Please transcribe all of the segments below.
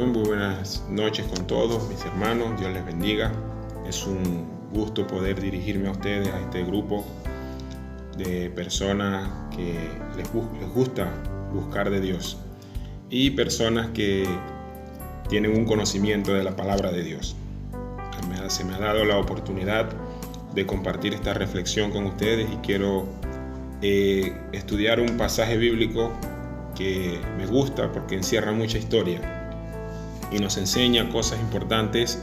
Muy buenas noches con todos mis hermanos, Dios les bendiga. Es un gusto poder dirigirme a ustedes, a este grupo de personas que les gusta buscar de Dios y personas que tienen un conocimiento de la palabra de Dios. Se me ha dado la oportunidad de compartir esta reflexión con ustedes y quiero estudiar un pasaje bíblico que me gusta porque encierra mucha historia y nos enseña cosas importantes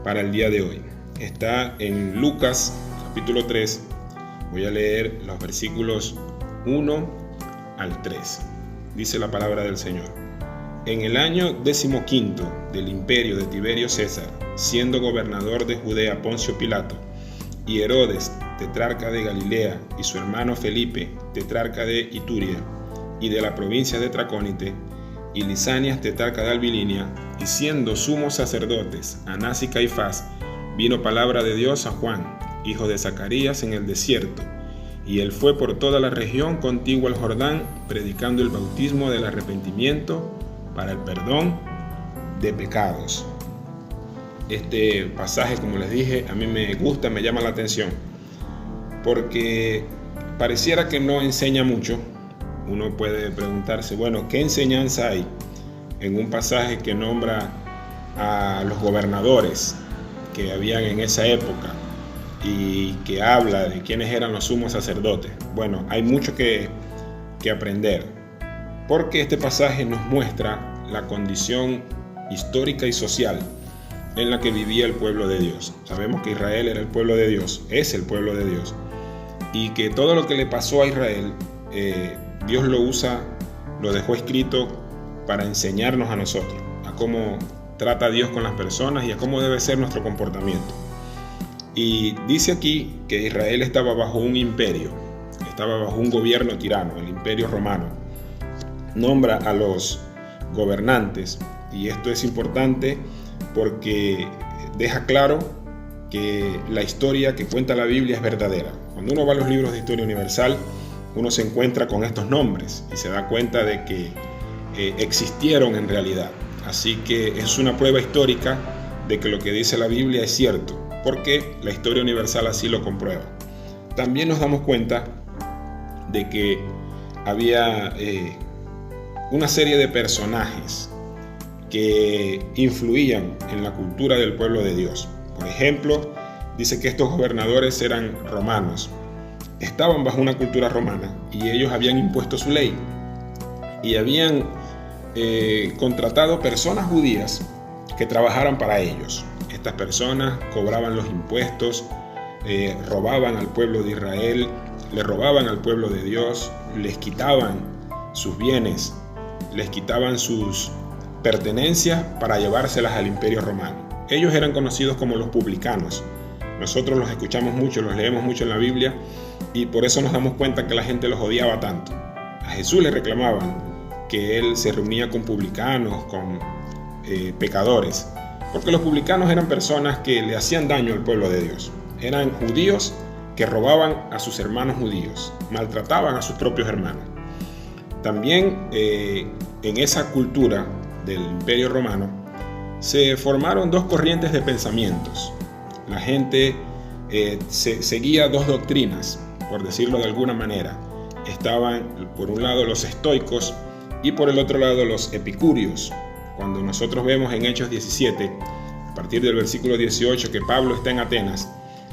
para el día de hoy. Está en Lucas capítulo 3. Voy a leer los versículos 1 al 3. Dice la palabra del Señor. En el año 15 del imperio de Tiberio César, siendo gobernador de Judea Poncio Pilato, y Herodes, tetrarca de Galilea, y su hermano Felipe, tetrarca de Iturea, y de la provincia de Tracónite, y Lisanias, tetrarca de Abilinia, y siendo sumos sacerdotes, Anás y Caifás, vino palabra de Dios a Juan, hijo de Zacarías, en el desierto, y él fue por toda la región contigua al Jordán, predicando el bautismo del arrepentimiento para el perdón de pecados. Este pasaje, como les dije, a mí me gusta, me llama la atención, porque pareciera que no enseña mucho. Uno puede preguntarse, bueno, ¿qué enseñanza hay en un pasaje que nombra a los gobernadores que habían en esa época y que habla de quiénes eran los sumos sacerdotes? Bueno, hay mucho que aprender, porque este pasaje nos muestra la condición histórica y social en la que vivía el pueblo de Dios. Sabemos que Israel era el pueblo de Dios, es el pueblo de Dios, y que todo lo que le pasó a Israel, Dios lo usa, lo dejó escrito para enseñarnos a nosotros, a cómo trata Dios con las personas y a cómo debe ser nuestro comportamiento. Y dice aquí que Israel estaba bajo un imperio, estaba bajo un gobierno tirano, el imperio romano. Nombra a los gobernantes, y esto es importante porque deja claro que la historia que cuenta la Biblia es verdadera. Cuando uno va a los libros de historia universal, uno se encuentra con estos nombres y se da cuenta de que existieron en realidad. Así que es una prueba histórica de que lo que dice la Biblia es cierto, porque la historia universal así lo comprueba. También nos damos cuenta de que había una serie de personajes que influían en la cultura del pueblo de Dios. Por ejemplo, dice que estos gobernadores eran romanos, estaban bajo una cultura romana y ellos habían impuesto su ley y habían contratado personas judías que trabajaran para ellos. Estas personas cobraban los impuestos, robaban al pueblo de Israel, le robaban al pueblo de Dios, les quitaban sus bienes, les quitaban sus pertenencias para llevárselas al imperio romano. Ellos eran conocidos como los publicanos. Nosotros los escuchamos mucho, los leemos mucho en la Biblia y por eso nos damos cuenta que la gente los odiaba tanto. A Jesús le reclamaban que él se reunía con publicanos, con pecadores, porque los publicanos eran personas que le hacían daño al pueblo de Dios. Eran judíos que robaban a sus hermanos judíos, maltrataban a sus propios hermanos. También en esa cultura del Imperio Romano se formaron dos corrientes de pensamientos. La gente seguía dos doctrinas, por decirlo de alguna manera. Estaban por un lado los estoicos y por el otro lado los epicúreos. Cuando nosotros vemos en Hechos 17, a partir del versículo 18, que Pablo está en Atenas,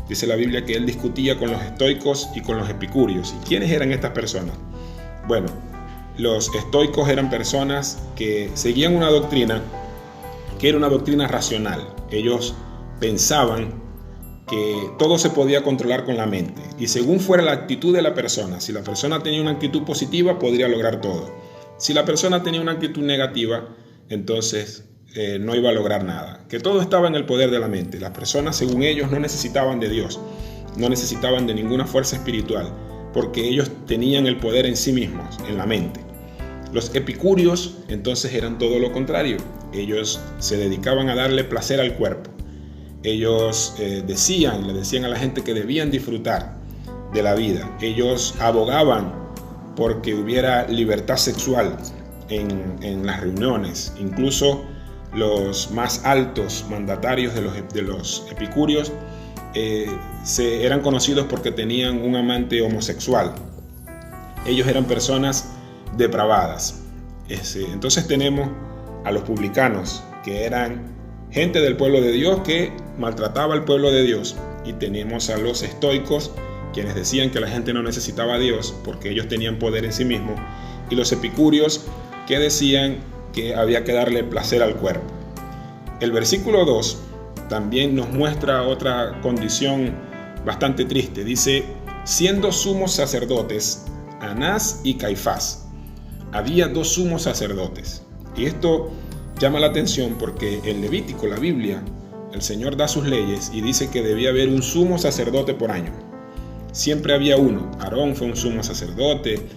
dice la Biblia que él discutía con los estoicos y con los epicúreos. ¿Y quiénes eran estas personas? Bueno, los estoicos eran personas que seguían una doctrina que era una doctrina racional. Ellos pensaban que todo se podía controlar con la mente y según fuera la actitud de la persona, si la persona tenía una actitud positiva, podría lograr todo. Si la persona tenía una actitud negativa, entonces no iba a lograr nada. Que todo estaba en el poder de la mente. Las personas, según ellos, no necesitaban de Dios, no necesitaban de ninguna fuerza espiritual, porque ellos tenían el poder en sí mismos, en la mente. Los epicúreos entonces eran todo lo contrario. Ellos se dedicaban a darle placer al cuerpo. Ellos le decían a la gente que debían disfrutar de la vida. Ellos abogaban porque hubiera libertad sexual en las reuniones. Incluso los más altos mandatarios de los epicúreos eran conocidos porque tenían un amante homosexual. Ellos eran personas depravadas. Entonces tenemos a los publicanos, que eran gente del pueblo de Dios que maltrataba al pueblo de Dios. Y tenemos a los estoicos, quienes decían que la gente no necesitaba a Dios porque ellos tenían poder en sí mismos. Y los epicúreos, que decían que había que darle placer al cuerpo. El versículo 2 también nos muestra otra condición bastante triste. Dice: siendo sumos sacerdotes Anás y Caifás. Había dos sumos sacerdotes. Y esto llama la atención porque en Levítico, la Biblia, el Señor da sus leyes y dice que debía haber un sumo sacerdote por año. Siempre había uno. Aarón fue un sumo sacerdote,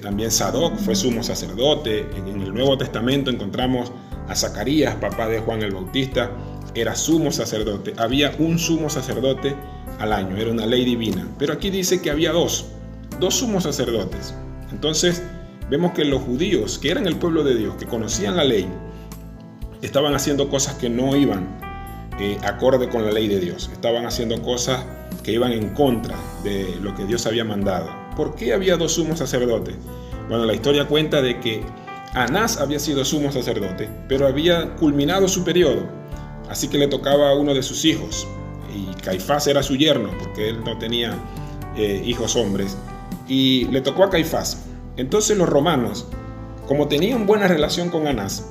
también Sadoc fue sumo sacerdote. En el Nuevo Testamento encontramos a Zacarías, papá de Juan el Bautista, era sumo sacerdote. Había un sumo sacerdote al año, era una ley divina. Pero aquí dice que había dos sumos sacerdotes. Entonces vemos que los judíos, que eran el pueblo de Dios, que conocían la ley, estaban haciendo cosas que no iban acorde con la ley de Dios. Estaban haciendo cosas que iban en contra de lo que Dios había mandado. ¿Por qué había dos sumos sacerdotes? Bueno, la historia cuenta de que Anás había sido sumo sacerdote, pero había culminado su periodo, así que le tocaba a uno de sus hijos, y Caifás era su yerno, porque él no tenía hijos hombres, y le tocó a Caifás. Entonces los romanos, como tenían buena relación con Anás,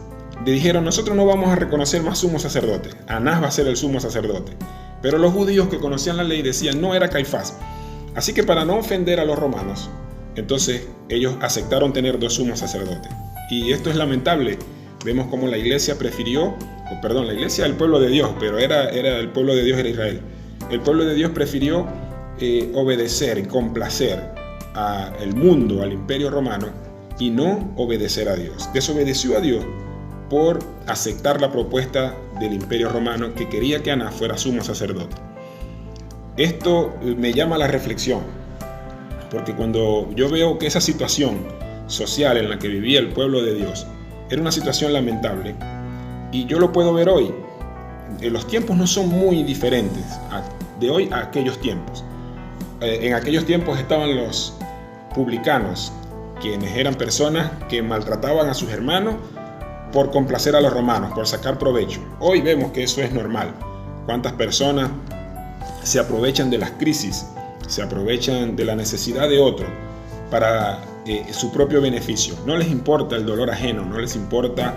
le dijeron: nosotros no vamos a reconocer más sumo sacerdote, Anás va a ser el sumo sacerdote. Pero los judíos que conocían la ley decían: no, era Caifás. Así que para no ofender a los romanos, entonces ellos aceptaron tener dos sumos sacerdotes. Y esto es lamentable. Vemos cómo la iglesia prefirió, la iglesia del pueblo de Dios, pero el pueblo de Dios era Israel. El pueblo de Dios prefirió obedecer y complacer al mundo, al imperio romano, y no obedecer a Dios. Desobedeció a Dios por aceptar la propuesta del imperio romano, que quería que Anás fuera sumo sacerdote. Esto me llama a la reflexión, porque cuando yo veo que esa situación social en la que vivía el pueblo de Dios era una situación lamentable, y yo lo puedo ver hoy. Los tiempos no son muy diferentes de hoy a aquellos tiempos. En aquellos tiempos estaban los publicanos, quienes eran personas que maltrataban a sus hermanos por complacer a los romanos, por sacar provecho. Hoy vemos que eso es normal. ¿Cuántas personas se aprovechan de las crisis, se aprovechan de la necesidad de otro para su propio beneficio? No les importa el dolor ajeno, no les importa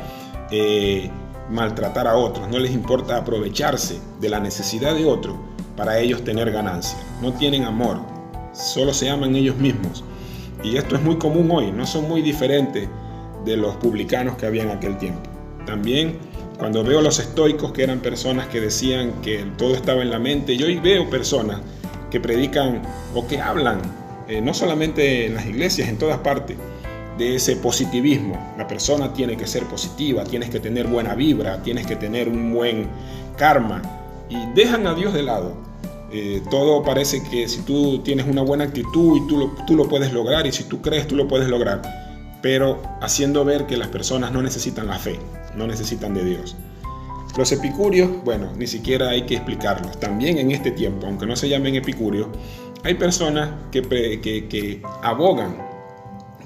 maltratar a otros, no les importa aprovecharse de la necesidad de otro para ellos tener ganancia. No tienen amor, solo se aman ellos mismos. Y esto es muy común hoy, no son muy diferentes de los publicanos que había en aquel tiempo. También cuando veo los estoicos, que eran personas que decían que todo estaba en la mente, y hoy veo personas que predican o que hablan, no solamente en las iglesias, en todas partes, de ese positivismo. La persona tiene que ser positiva, tienes que tener buena vibra, tienes que tener un buen karma, y dejan a Dios de lado. Todo parece que si tú tienes una buena actitud y tú lo puedes lograr, y si tú crees, tú lo puedes lograr, pero haciendo ver que las personas no necesitan la fe, no necesitan de Dios. Los epicúreos, bueno, ni siquiera hay que explicarlos. También en este tiempo, aunque no se llamen epicúreos, hay personas que abogan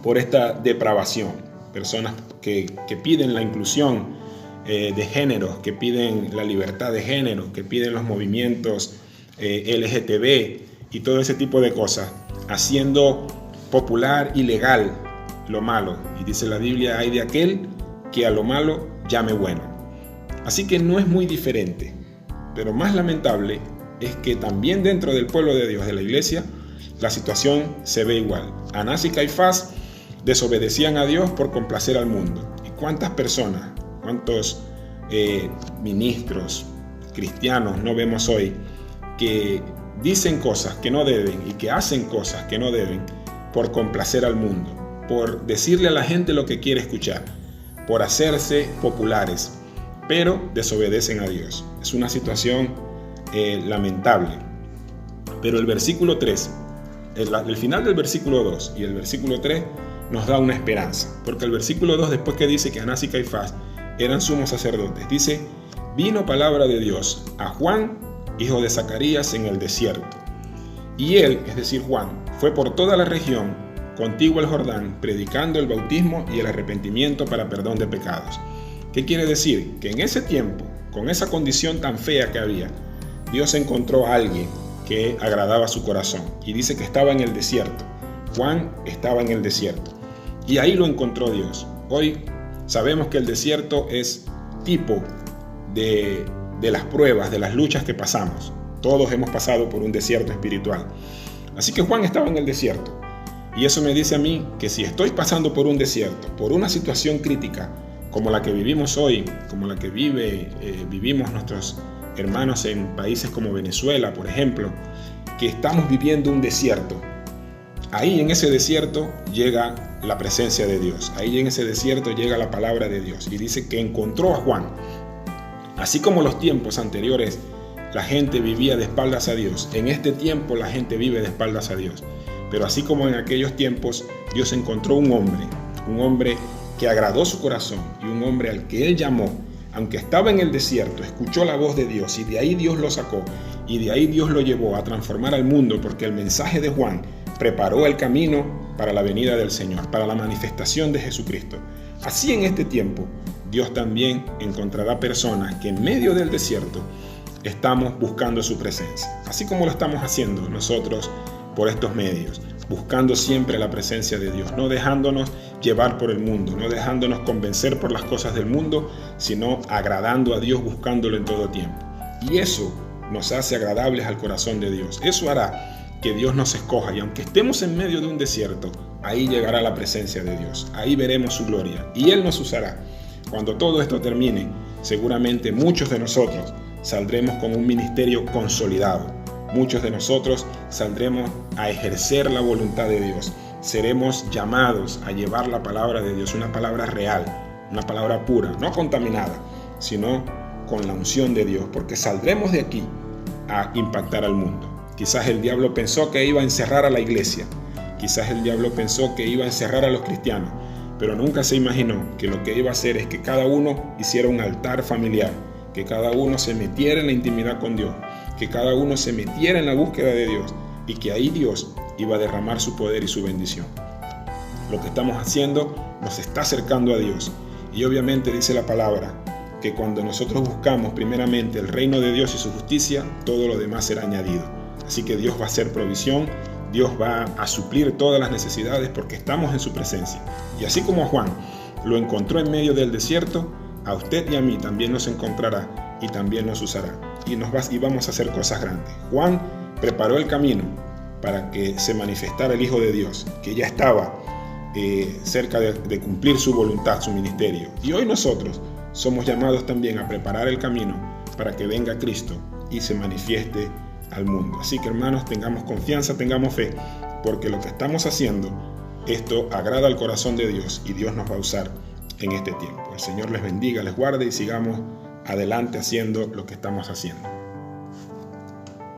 por esta depravación, personas que piden la inclusión de género, que piden la libertad de género, que piden los movimientos LGTB y todo ese tipo de cosas, haciendo popular y legal lo malo. Y dice la Biblia: hay de aquel que a lo malo llame bueno. Así que no es muy diferente, pero más lamentable es que también dentro del pueblo de Dios, de la iglesia, la situación se ve igual. Anás y Caifás desobedecían a Dios por complacer al mundo. ¿Y cuántas personas, cuántos ministros cristianos no vemos hoy que dicen cosas que no deben y que hacen cosas que no deben por complacer al mundo, por decirle a la gente lo que quiere escuchar, por hacerse populares, pero desobedecen a Dios? Es una situación lamentable. Pero el versículo 3, el final del versículo 2 y el versículo 3 nos da una esperanza, porque el versículo 2, después que dice que Anás y Caifás eran sumos sacerdotes. Dice, vino palabra de Dios a Juan, hijo de Zacarías, en el desierto. Y él, es decir, Juan, fue por toda la región, contiguo al Jordán, predicando el bautismo y el arrepentimiento para perdón de pecados. ¿Qué quiere decir? Que en ese tiempo, con esa condición tan fea que había, Dios encontró a alguien que agradaba su corazón. Y dice que estaba en el desierto. Juan estaba en el desierto. Y ahí lo encontró Dios. Hoy sabemos que el desierto es tipo de las pruebas, de las luchas que pasamos. Todos hemos pasado por un desierto espiritual. Así que Juan estaba en el desierto. Y eso me dice a mí que si estoy pasando por un desierto, por una situación crítica, como la que vivimos hoy, como la que vivimos nuestros hermanos en países como Venezuela, por ejemplo, que estamos viviendo un desierto, ahí en ese desierto llega la presencia de Dios. Ahí en ese desierto llega la palabra de Dios. Y dice que encontró a Juan. Así como los tiempos anteriores la gente vivía de espaldas a Dios, en este tiempo la gente vive de espaldas a Dios. Pero así como en aquellos tiempos, Dios encontró un hombre que agradó su corazón y un hombre al que él llamó, aunque estaba en el desierto, escuchó la voz de Dios y de ahí Dios lo sacó y de ahí Dios lo llevó a transformar al mundo, porque el mensaje de Juan preparó el camino para la venida del Señor, para la manifestación de Jesucristo. Así en este tiempo, Dios también encontrará personas que en medio del desierto estamos buscando su presencia, así como lo estamos haciendo nosotros por estos medios, buscando siempre la presencia de Dios, no dejándonos llevar por el mundo, no dejándonos convencer por las cosas del mundo, sino agradando a Dios, buscándolo en todo tiempo. Y eso nos hace agradables al corazón de Dios. Eso hará que Dios nos escoja, y aunque estemos en medio de un desierto, ahí llegará la presencia de Dios, ahí veremos su gloria y Él nos usará. Cuando todo esto termine, seguramente muchos de nosotros saldremos con un ministerio consolidado. Muchos de nosotros saldremos a ejercer la voluntad de Dios. Seremos llamados a llevar la palabra de Dios, una palabra real, una palabra pura, no contaminada, sino con la unción de Dios, porque saldremos de aquí a impactar al mundo. Quizás el diablo pensó que iba a encerrar a la iglesia, quizás el diablo pensó que iba a encerrar a los cristianos, pero nunca se imaginó que lo que iba a hacer es que cada uno hiciera un altar familiar, que cada uno se metiera en la intimidad con Dios, que cada uno se metiera en la búsqueda de Dios y que ahí Dios iba a derramar su poder y su bendición. Lo que estamos haciendo nos está acercando a Dios, y obviamente dice la palabra que cuando nosotros buscamos primeramente el reino de Dios y su justicia, todo lo demás será añadido. Así que Dios va a hacer provisión, Dios va a suplir todas las necesidades porque estamos en su presencia. Y así como a Juan lo encontró en medio del desierto, a usted y a mí también nos encontrará y también nos usará. Y vamos a hacer cosas grandes. Juan preparó el camino para que se manifestara el Hijo de Dios, que ya estaba cerca de cumplir su voluntad, su ministerio. Y hoy nosotros somos llamados también a preparar el camino para que venga Cristo y se manifieste al mundo. Así que, hermanos, tengamos confianza, tengamos fe, porque lo que estamos haciendo, esto agrada al corazón de Dios y Dios nos va a usar en este tiempo. El Señor les bendiga, les guarde y sigamos adelante haciendo lo que estamos haciendo.